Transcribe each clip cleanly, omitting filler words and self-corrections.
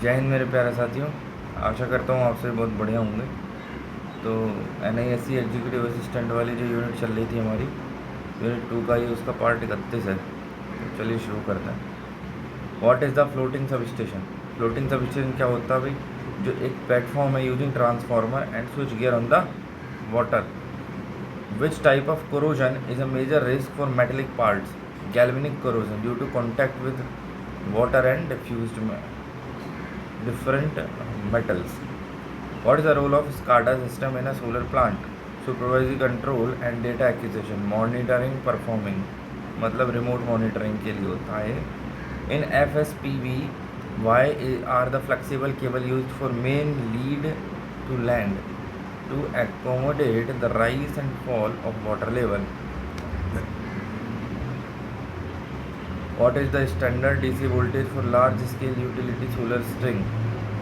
जय हिंद मेरे प्यारे साथियों। आशा करता हूँ आपसे बहुत बढ़िया होंगे। तो NISC एग्जीक्यूटिव असिस्टेंट वाली जो यूनिट चल रही थी हमारी, यूनिट 2 का ही उसका पार्ट 31 है। तो चलिए शुरू करते हैं। What is the floating sub station? Floating sub station क्या होता है भाई? जो एक प्लेटफॉर्म है using transformer and switch gear on the water. Which type of corrosion is a major risk for metallic parts? Galvanic corrosion due to contact with water and different metals. What is the role of SCADA system in a solar plant? Supervisory control and data acquisition. Monitoring performing मतलब remote monitoring के लिए होता है. In FSPV, why are the flexible cable used for main lead to land? To accommodate the rise and fall of water level. What is the standard DC voltage for large scale utility solar string?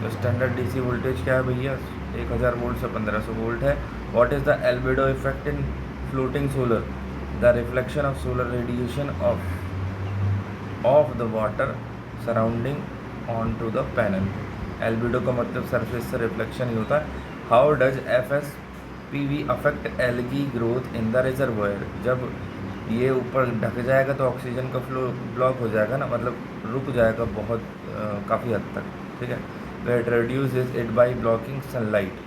तो standard DC voltage क्या है भैया? 1000 volt से 1500 volt है. What is the albedo effect in floating solar? The reflection of solar radiation of the water surrounding onto the panel. Albedo का मतलब surface से reflection ही होता है. How does FSPV affect algae growth in the reservoir? जब ये ऊपर ढक जाएगा तो ऑक्सीजन का फ्लो ब्लॉक हो जाएगा ना, मतलब रुक जाएगा बहुत काफ़ी हद तक. ठीक है. तो it reduces it by blocking sunlight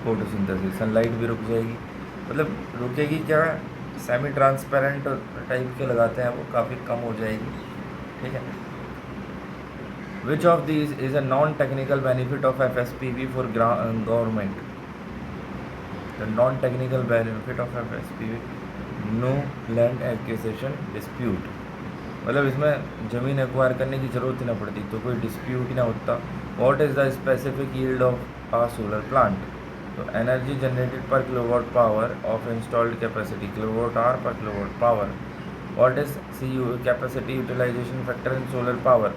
photosynthesis. Sunlight भी रुक जाएगी, मतलब रुकेगी क्या, सेमी ट्रांसपेरेंट टाइप के लगाते हैं वो, काफ़ी कम हो जाएगी. ठीक है. Which of these is a non technical benefit of FSPV for government? The non technical benefit of FSPV, no land acquisition dispute. मतलब इसमें ज़मीन एक्वायर करने की ज़रूरत ही ना पड़ती, तो कोई डिस्प्यूट ही ना होता. What is the specific yield of a solar plant? तो energy generated per kilowatt power of installed capacity, kilowatt hour per kilowatt power. What is CU capacity utilisation factor in solar power?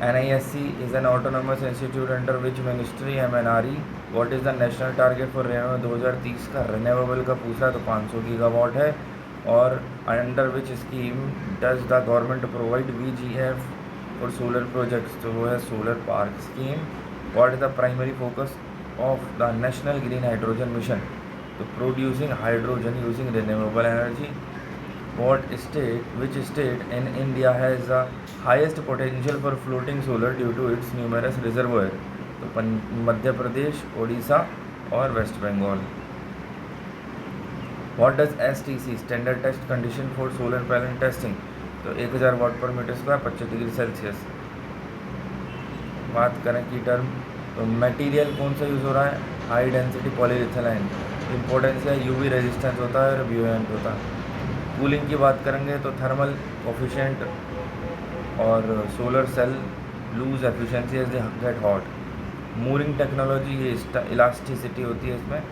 NISC is an autonomous institute under which ministry MNRE. What is the national target for renewable? 2030 का renewable का पूछा तो 500 gigawatt है. और under which scheme does the government provide VGF for solar projects? तो वो है solar park scheme. What is the primary focus of the national green hydrogen mission? तो producing hydrogen using renewable energy. Which state in India has the highest potential for floating solar due to its numerous reservoir? तो मध्य प्रदेश, उड़ीसा और West Bengal. What does STC standard test condition for solar panel testing? तो 1000 watt per metre square 25 degree Celsius. बात करें की term, तो material कौन सा use हो रहा है? High density polyethylene. इंपॉर्टेंस है UV रेजिस्टेंस होता है और ब्यूएंट होता है. कूलिंग की बात करेंगे तो थर्मल कोफिशिएंट और solar cell lose efficiency as they get hot. Mooring technology, ये इलास्टिसिटी होती है इसमें.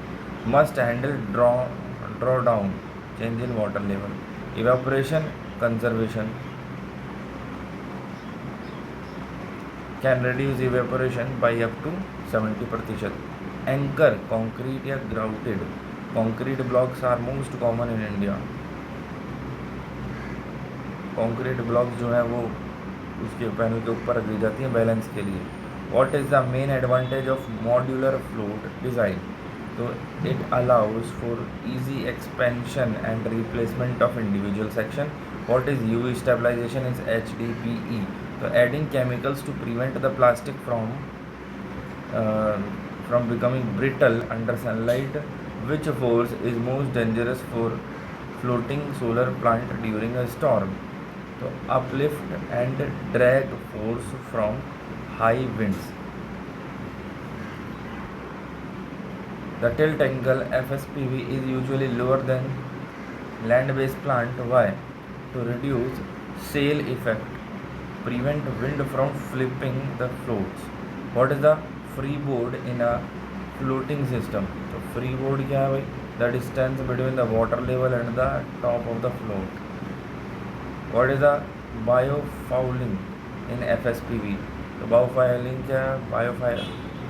Must handle draw down change in water level. Evaporation conservation, can reduce evaporation by up to 70%. Anchor concrete या grouted concrete blocks are most common in India. Concrete blocks जो है वो उसके panel के ऊपर रख दी जाती हैं बैलेंस के लिए. What is the main advantage of modular float design? तो it allows for easy expansion and replacement of individual section. What is UV stabilisation is HDPE? तो adding chemicals to prevent the plastic from becoming brittle under sunlight. Which force is most dangerous for floating solar plant during a storm? तो uplift and drag force from high winds. The tilt angle FSPV is usually lower than land based plant. Why? To reduce sail effect, prevent wind from flipping the floats. What is the free board in a floating system? तो free board क्या है भाई? The distance between the water level and the top of the float. What is the biofouling in FSPV? तो biofouling क्या है?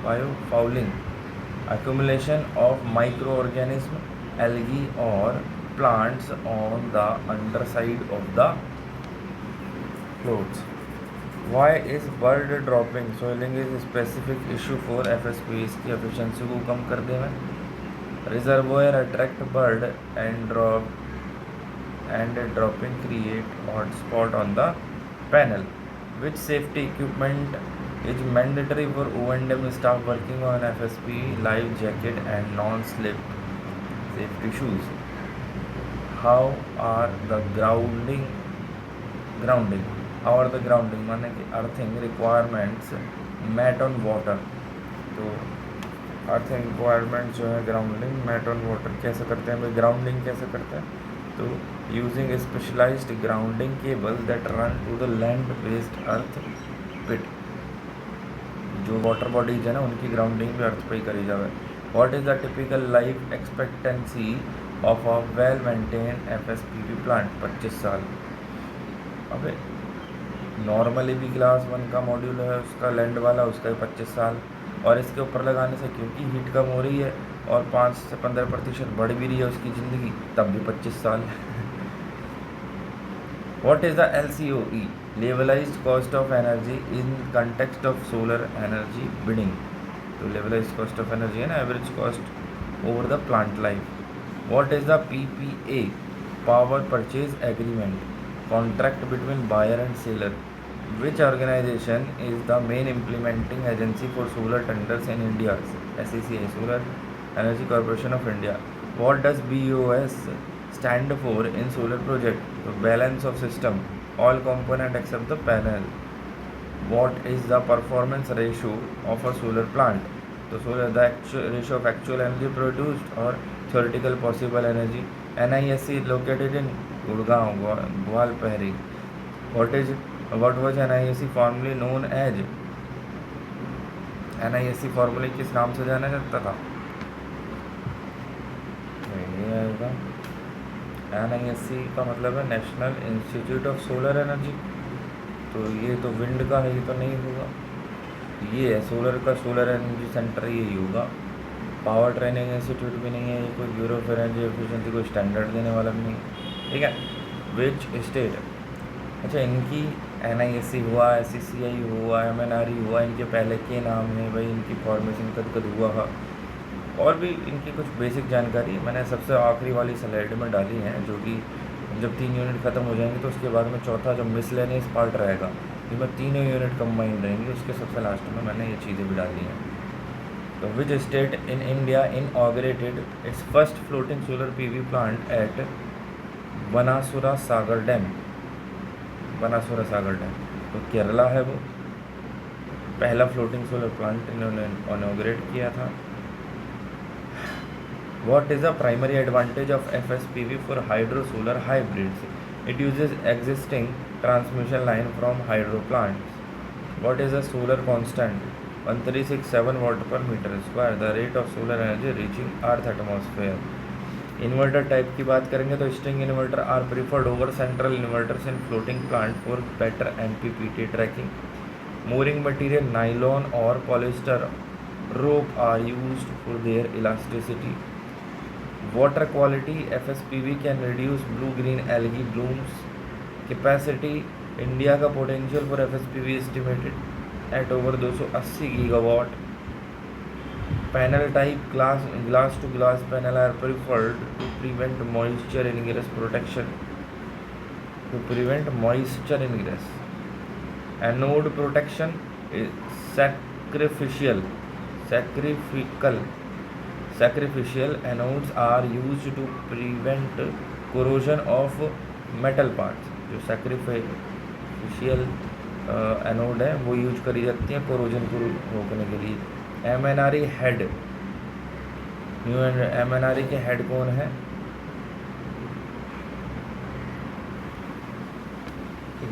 Biofouling accumulation of microorganism, algae or plants on the underside of the floats. Why is bird dropping soiling is specific issue for FSP, इसकी efficiency को कम कर दे में। Reservoir attract bird and dropping create hotspot on the panel. Which safety equipment is mandatory for O&M staff working on FSP? Life jacket and non-slip safety shoes. How are the grounding how are the grounding माने कि earthing requirements mat on water. तो earthing requirement जो है grounding mat on water कैसे करते हैं भाई, grounding कैसे करते हैं, तो using specialised grounding cable that run to the land based earth pit. जो वाटर बॉडीज है ना उनकी ग्राउंडिंग भी अर्थ पे ही करी जाए। What is the typical life expectancy of a well maintain FSPV plant? 25 साल। अबे नॉर्मली भी क्लास 1 का मॉड्यूल है उसका लैंड वाला, उसका भी 25 साल, और इसके ऊपर लगाने से क्योंकि हीट कम हो रही है और 5 से 15% बढ़ भी रही है उसकी ज़िंदगी, तब भी 25 साल। What is the LCOE levelised cost of energy in context of solar energy bidding? तो लेवलाइज्ड कॉस्ट ऑफ एनर्जी है ना, average cost over the plant life. What is the PPA power purchase agreement contract between buyer and seller? Which organization is the main implementing agency for solar tenders in India? SECI, Solar Energy Corporation of India. What does BOS stand for in solar project? The balance of system, all component except the panel. What is the performance ratio of a solar plant? So solar the actual ratio of actual energy produced or theoretical possible energy. NISC located in Gurgaon, Gwalpahari. What was NISC formerly known as? NISC फॉर्मूले किस नाम से जाना जाता था? ये आएगा NISC का मतलब है national institute of solar energy. तो ये तो विंड का है, ये तो नहीं होगा। ये है सोलर का, सोलर एनर्जी सेंटर यही होगा। पावर ट्रेनिंग इंस्टीट्यूट भी नहीं है, ये कोई ब्यूरो ऑफ एनर्जी एफिशिएंसी कोई स्टैंडर्ड देने वाला भी नहीं, ठीक है। विच स्टेट, अच्छा इनकी NISC हुआ, SECI हुआ, MNRE हुआ, इनके पहले के नाम है भाई, इनकी फॉर्मेशन कद कद हुआ है, और भी इनकी कुछ बेसिक जानकारी मैंने सबसे आखिरी वाली स्लाइड में डाली है, जो कि जब 3 यूनिट ख़त्म हो जाएंगे तो उसके बाद में चौथा जो मिसलेनियस पार्ट रहेगा जिसमें तीनों यूनिट कंबाइंड रहेंगे, उसके सबसे लास्ट में मैंने ये चीज़ें भी डाली हैं। तो which state in India inaugurated its first floating solar PV plant at Banasura Sagar dam? Banasura Sagar dam तो केरला है, वो पहला फ्लोटिंग सोलर प्लांट इन्होंने इनॉगरेट किया था। What is the primary advantage of FSPV for hydro solar hybrids? It uses existing transmission line from hydro plants. What is the solar constant? 1367 watt per meter square. The rate of solar energy reaching earth atmosphere. Inverter type की बात करेंगे तो string inverter are preferred over central inverters in floating plant for better MPPT tracking. mooring material nylon or polyester rope are used for their elasticity. Water quality FSPV can reduce blue-green algae blooms. Capacity India का potential for FSPV estimated at over 280 gigawatt. Panel type glass to glass panel are preferred to prevent moisture ingress protection. To prevent moisture ingress. Anode protection is sacrificial. Sacrificial anodes are used to prevent corrosion of metal parts. जो sacrificial anode है वो use करी जाती है corrosion को रोकने के लिए. MNRE हेड, न्यू MNRE के हेड कौन है?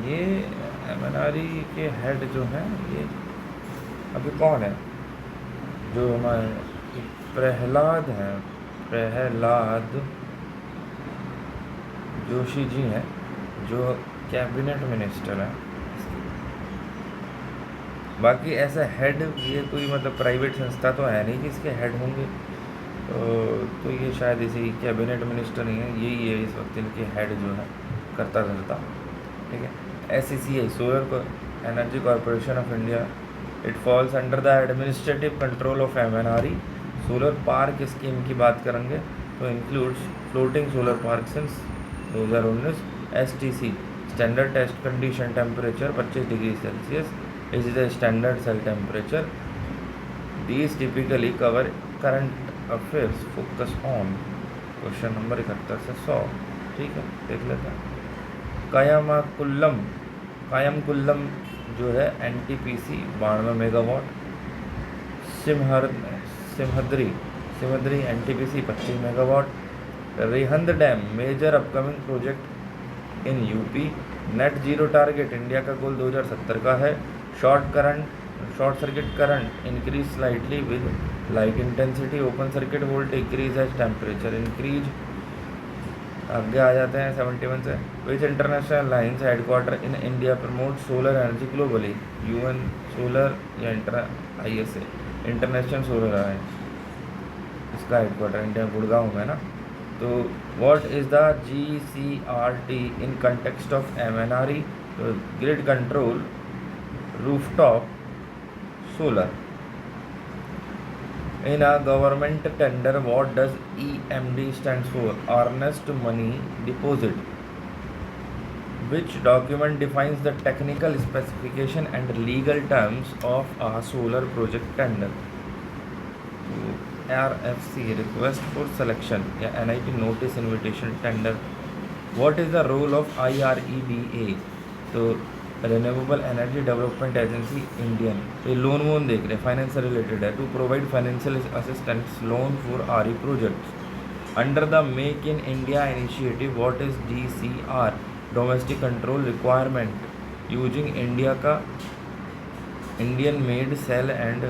ये MNRE के हेड जो हैं ये अभी कौन है? जो हमारे प्रहलाद हैं, प्रहलाद जोशी जी हैं जो कैबिनेट मिनिस्टर हैं. बाकी ऐसा हेड ये कोई मतलब प्राइवेट संस्था तो है नहीं कि इसके हेड होंगे, तो ये शायद इसी कैबिनेट मिनिस्टर ही है, यही है इस वक्त इनके हेड जो है करता धरता. ठीक है. SECI energy corporation of India. It falls under the administrative control of MNRE। Solar park scheme की बात करेंगे तो includes floating solar park since 2019। STC standard test condition temperature 25 degree Celsius is the standard cell temperature. These typically cover current affairs focus on question number 71 से 100। ठीक है, देख लेते हैं। कायमकुल्लम जो है NTPC 92 megawatt. Simhadri NTPC 25 megawatt. Rihand dam major upcoming project in UP. Net zero target India का goal 2070 का है। Short circuit current increase slightly with light intensity. Open circuit volt increase as temperature increase. आगे आ जाते हैं 71 से। Which international lines headquarter in India promote solar energy globally. UN solar या ISA international solar alliance, इसका headquarter India Gurgaon में ना। तो what is the GCRT in context of MNRE। तो grid control rooftop solar। In a government tender, what does EMD stands for? Earnest Money Deposit. Which document defines the technical specification and legal terms of a solar project tender? RFC request for selection या NIT notice invitation tender। What is the role of IREDA? तो renewable energy development agency Indian. ये loan वोन देख रहे हैं, finance से related है। To provide financial assistance loan for RE projects under the make in India initiative. What is DCR domestic control requirement using India का Indian made cell and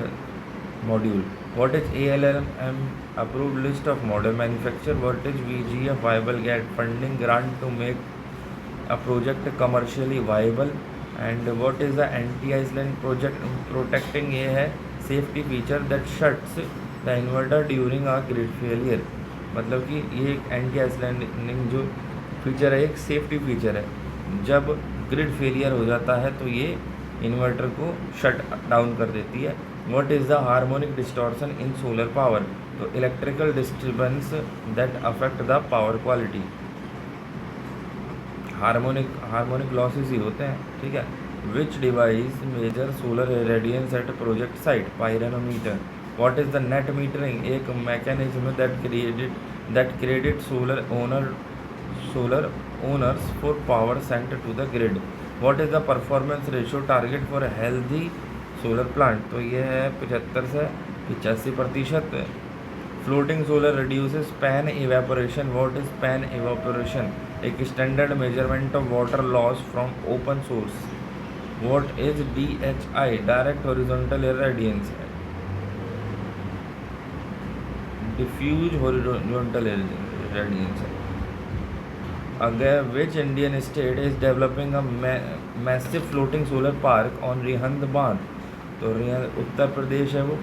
module. What is ALMM approved list of model manufacture. What is VGF viable gap funding grant to make a project commercially viable. And what is the anti island project protecting. ये है safety feature that shuts the inverter during a grid failure. मतलब कि ये एक anti आइसलैंडिंग जो feature है, एक safety feature है। जब ग्रिड फेलियर हो जाता है तो ये इन्वर्टर को शट डाउन कर देती है। What is the harmonic distortion in solar power. तो electrical disturbance that affect the power quality. Harmonic losses ही होते हैं। ठीक है। Which device measure solar radiance at project site. Pyranometer. What is the net metering. एक mechanism that credit solar owners for power sent to the grid. What is the performance ratio target for healthy solar plant. तो ये है 75 से 85%। Floating solar reduces pan evaporation. What is pan evaporation. एक standard measurement of water loss from open source. What is DHI direct horizontal irradiance. Diffuse horizontal irradiance. अगर which Indian state is developing a massive floating solar park on Rihand बांध। तो रिहंद उत्तर प्रदेश है वो।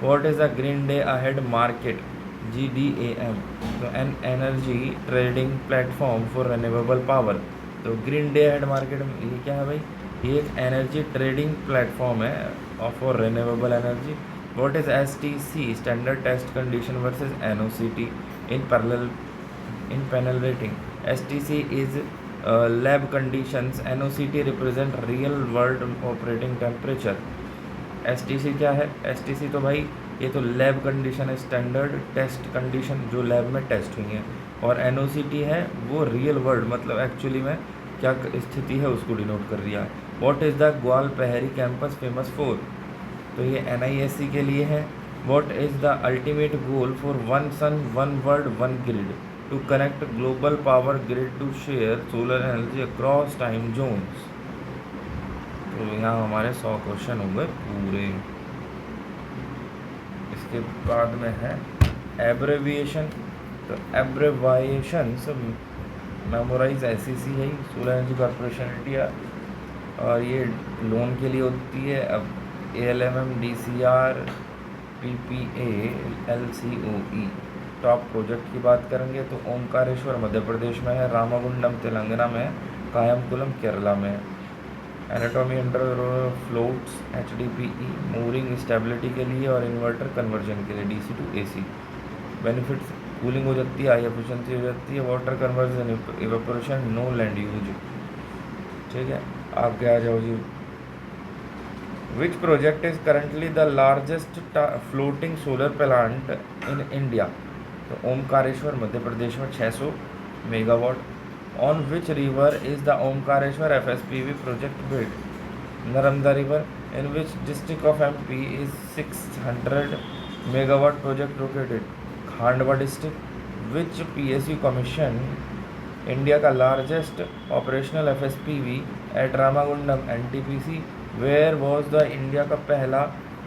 What is the green day ahead market. GDAM। तो an energy trading platform for renewable power. तो green day ahead market ये क्या है भाई, ये एक एनर्जी ट्रेडिंग प्लेटफॉर्म है for renewable energy. What is STC standard test condition versus NOCT in panel rating. STC is lab conditions. NOCT represent real world operating temperature. STC क्या है। STC तो भाई ये तो लैब कंडीशन है, standard test condition जो lab में test हुई हैं। और NOCT है वो रियल वर्ल्ड मतलब एक्चुअली में क्या स्थिति है उसको डिनोट कर रहा है। व्हाट इज़ द ग्वाल पहरी कैंपस फेमस फॉर। तो ये NISC के लिए है। What is the ultimate goal for one sun one world one grid to connect global power grid to share solar energy across time zones. तो यहाँ हमारे 100 क्वेश्चन हो गए पूरे। इसके बाद में है एब्रेविएशन। तो एब्रेविएशंस मेमोराइज SEC है सोलर एनर्जी कॉरपोरेशन इंडिया, और ये लोन के लिए होती है। अब ALMM DCR PPA LCOE। Top project की बात करेंगे तो ओमकारेश्वर मध्य प्रदेश में है, रामागुंडम तेलंगाना में है, कायमकुलम केरला में है। Anatomy under floats HDPE mooring stability के लिए और इन्वर्टर कन्वर्जन के लिए DC to AC। Benefits cooling हो जाती है, हाई एफिशिएंसी हो जाती है, water conversion, evaporation, no land use. ठीक है, आगे आ जाओ जी। Which project is currently the largest floating solar plant in India? तो ओमकारेश्वर मध्य प्रदेश में 600 megawatt. On which river is the Omkareshwar FSPV project build? Narmada river. In which district of MP is 600 megawatt project located? Khandwa district. Which PSU commission India का largest operational FSPV at Ramagundam NTPC? Where was the India का पहला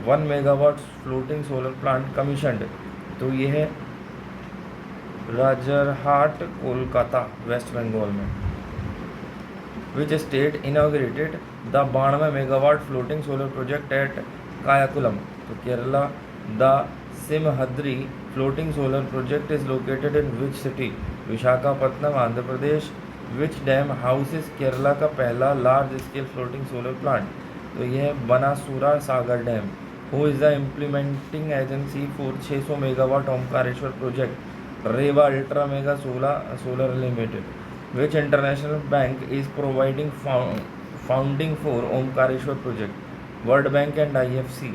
1 megawatt floating solar plant commissioned? तो ये है राजरहाट, कोलकाता, वेस्ट बंगाल में। Which state inaugurated the 92 megawatt floating solar project at Kayamkulam? तो Kerala. The Simhadri floating solar project is located in which city? Visakhapatnam, Andhra Pradesh. Which dam houses Kerala का पहला large scale floating solar plant? तो यह है Banasura Sagar dam. Who is the implementing agency for 600 megawatt Omkareshwar project? Rewa ultra mega solar limited. Which international bank is providing founding for Omkareshwar project? World bank and IFC।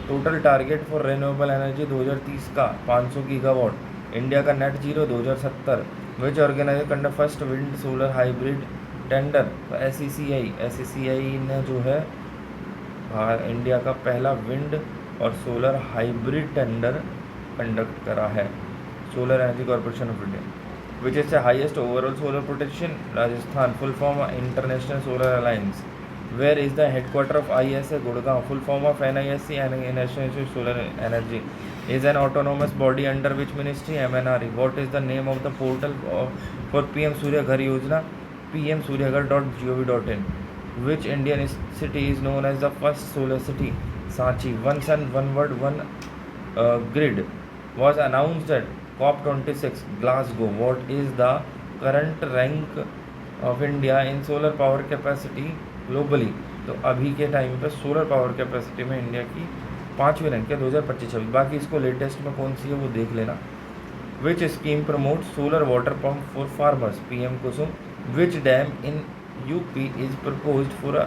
Total target for renewable energy 2030 का 500 gigawatt. India का net zero 2070। Which organisation conduct first wind solar hybrid tender? तो SCCI ने जो है India का पहला wind और solar hybrid tender conduct करा है। Solar energy corporation of India. Which is the highest overall solar protection? Rajasthan. Full form international solar alliance. Where is the headquarter of ISA? Gurgaon. Full form of NISC national solar energy is an autonomous body under which ministry? MNRE. What is the name of the portal for PM Surya Ghar Yojana? pmsuryaghar.gov.in. Which Indian city is known as the first solar city? Sanchi. One sun, one word, one grid was announced at COP26 Glasgow. What is the current rank of India in solar power capacity globally? तो अभी के time पे solar power capacity में India की 5वीं rank है 2025-26। बाकी इसको लेटेस्ट में कौन सी है वो देख लेना। विच scheme promote solar water pump for farmers? PM Kusum. Which dam in UP is proposed for a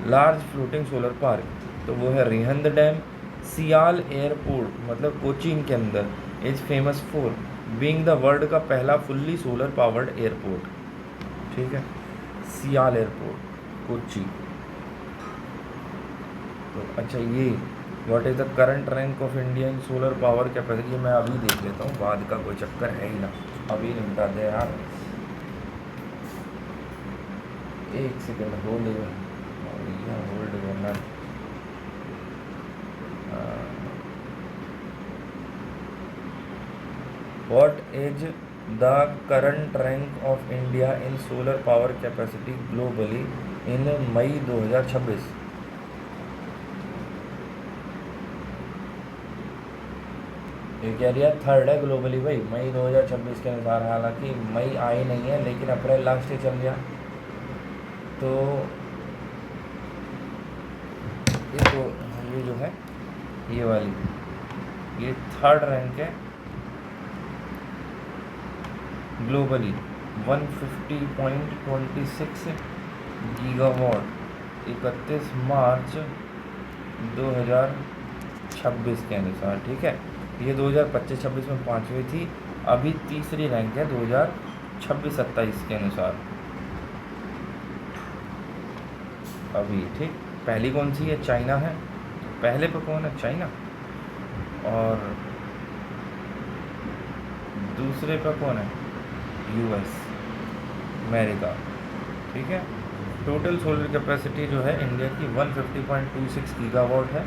large floating solar park? तो वो है रिहंद डैम। सियाल एयरपोर्ट मतलब कोचीन के अंदर is famous for being the world का पहला फुल्ली सोलर पावर्ड एयरपोर्ट। ठीक है, सियाल एयरपोर्ट कोची। तो अच्छा, ये what is the current rank of India in solar power capacity? मैं अभी देख लेता हूँ, बाद का कोई चक्कर है ही ना, अभी निपटा दे यार। एक सेकंड होल्ड करना। What is the current rank of India in solar power capacity globally in May 2026? ये कह रही है थर्ड है ग्लोबली भाई मई 2026 के अनुसार। हालांकि मई आई नहीं है लेकिन अप्रैल लास्ट ही चल गया। तो ये जो है ये वाली ये थर्ड रैंक है ग्लोबली 150.26 गीगावाट 31 मार्च 2026 के अनुसार। ठीक है, ये 2025-26 में 5वीं थी, अभी तीसरी रैंक है 2026-27 के अनुसार अभी। ठीक, पहली कौन सी है? चाइना है। पहले पे कौन है? चाइना। और दूसरे पे कौन है? US America. ठीक है, टोटल सोलर कैपेसिटी जो है इंडिया की 150.26 गीगावाट है।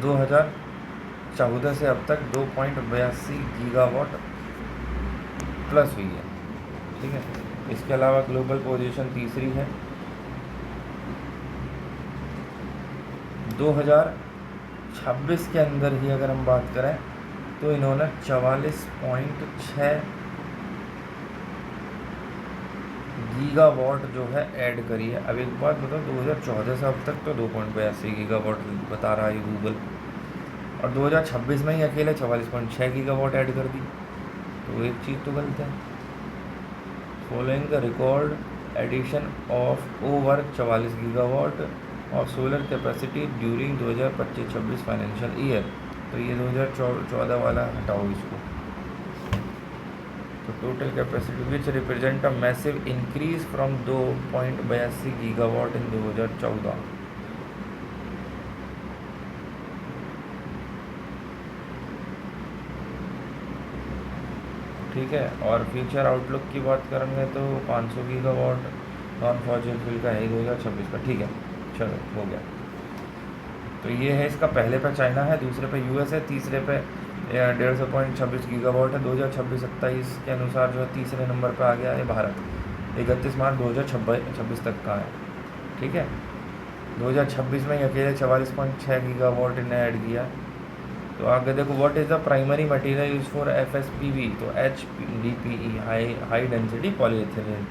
2014 से अब तक 2.82 गीगावाट प्लस हुई है। ठीक है, इसके अलावा ग्लोबल पोजीशन तीसरी है। 2026 के अंदर ही अगर हम बात करें तो इन्होंने 44.6 गीगावाट जो है ऐड करी है। अब एक बात बताओ, 2014 से अब तक तो 2.82 गीगावाट बता रहा है गूगल, और 2026 में ही अकेले 44.6 गीगावाट ऐड कर दी, तो एक चीज़ तो गलत है। Following the record addition of over 44 gigawatt of solar capacity during 2025-26 financial year, तो ये 2014 वाला हटाओ इसको। तो total capacity which represent a massive increase from 2.82 gigawatt in 2014। ठीक है, और फ्यूचर आउटलुक की बात करेंगे तो 500 गीगावाट नॉन फॉसिल फ्यूल का है 2026 का। ठीक है, चलो हो गया। तो ये है इसका, पहले पे चाइना है, दूसरे पे यूएस है, तीसरे पे 150.26 गीगावाट है। 2026-27 के अनुसार जो है तीसरे नंबर पे आ गया है भारत, 31 मार्च 2026 तक का है। ठीक है, 2026 में ही अकेले 44.6 गीगावाट इन्हें ऐड किया। तो आगे देखो, what is the primary material use for FSPV, तो HDPE high density polyethylene.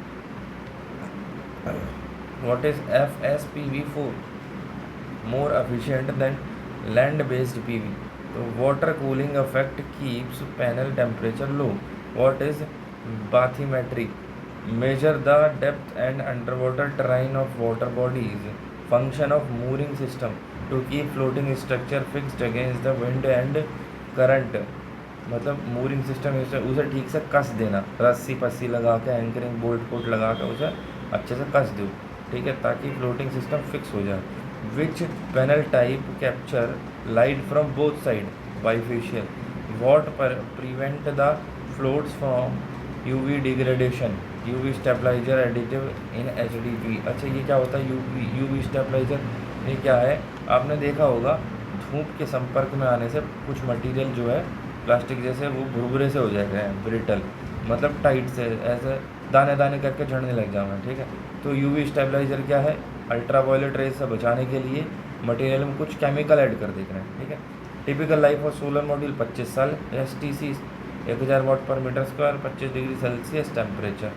What is FSPV for, more efficient than land based PV, तो water cooling effect keeps panel temperature low. What is bathymetry, measure the depth and under water terrain of water bodies. Function of mooring system, to keep floating structure fixed against the wind and current, मतलब mooring system उसे ठीक से कस देना, रस्सी पस्सी लगा के, anchoring bolt पोल्ट लगा के उसे अच्छे से कस दो। ठीक है, ताकि फ्लोटिंग सिस्टम फिक्स हो जाए। Which panel type capture light from both side bifacial. What prevent the floats from UV degradation, UV stabiliser additive in HDP। अच्छा, ये क्या होता है UV स्टेबलाइजर? ये क्या है, आपने देखा होगा, धूप के संपर्क में आने से कुछ मटेरियल जो है प्लास्टिक जैसे वो भुरभुरे से हो जाएगा, ब्रिटल, मतलब टाइट से ऐसे दाने दाने करके झड़ने लग जाएगा। ठीक है, तो UV स्टेबलाइजर क्या है, अल्ट्रावायलेट रेज से बचाने के लिए मटेरियल में कुछ केमिकल ऐड कर देते हैं। ठीक है, typical life of solar module 25 साल, STC 1000 watt per metre square, 25 degree Celsius temperature.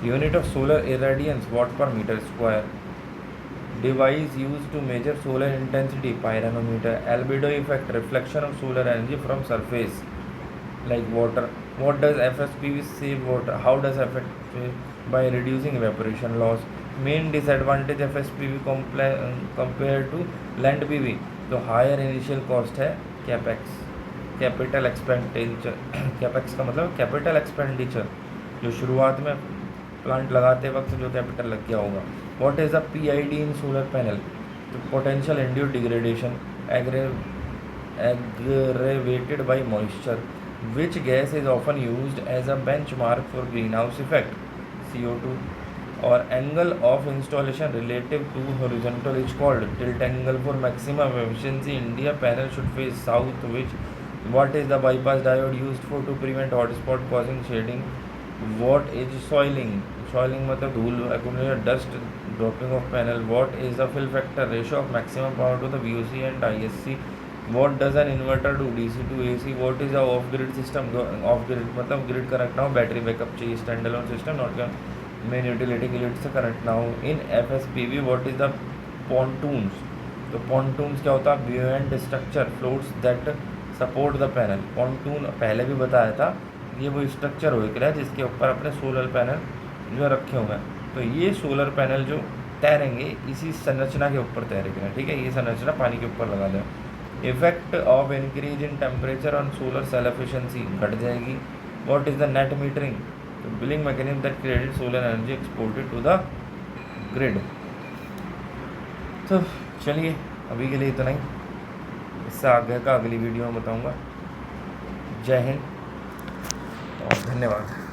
Unit of solar irradiance watt per metre square. Device used to measure solar intensity, pyranometer. Albedo effect, reflection of solar energy from surface like water. What does FSPV save water? How does affect by reducing evaporation loss? Main disadvantage FSPV compared to land PV, तो higher initial cost है capex, capital expenditure capex का मतलब capital expenditure, जो शुरुआत में plant लगाते वक्त जो कैपिटल लग गया होगा। What is the PID in solar panel, तो potential induced degradation aggravated by moisture. Which gas is often used as a benchmark for greenhouse effect, CO2, or angle of installation relative to horizontal is called tilt angle. For maximum efficiency, India panel should face south. What is the bypass diode used for to prevent hotspot causing shading? What is soiling? Soiling मतलब धूल accumulated dust dropping of panel. What is the fill factor, ratio of maximum power to the VOC and ISC? What does an inverter do, DC to AC? What is the off grid system? Off grid मतलब grid का रखना हो, battery backup चाहिए, stand alone system, not main utility grid से connect ना हो। इन FSPV what is the pontoons, तो pontoons क्या होता है, buoyant structure floats that support the panel. pontoon पहले भी बताया था, ये वो स्ट्रक्चर हो गया जिसके ऊपर अपने सोलर पैनल जो रखे हुए हैं। तो ये सोलर पैनल जो तैरेंगे इसी संरचना के ऊपर तैरेंगे। ठीक है, ये संरचना पानी के ऊपर लगा दें। Effect of increase in temperature on solar cell efficiency घट जाएगी। What is the net metering, तो billing mechanism that credit solar energy exported to the grid. तो चलिए अभी के लिए इतना ही, इससे आगे का अगली वीडियो में बताऊँगा। जय हिंद और धन्यवाद।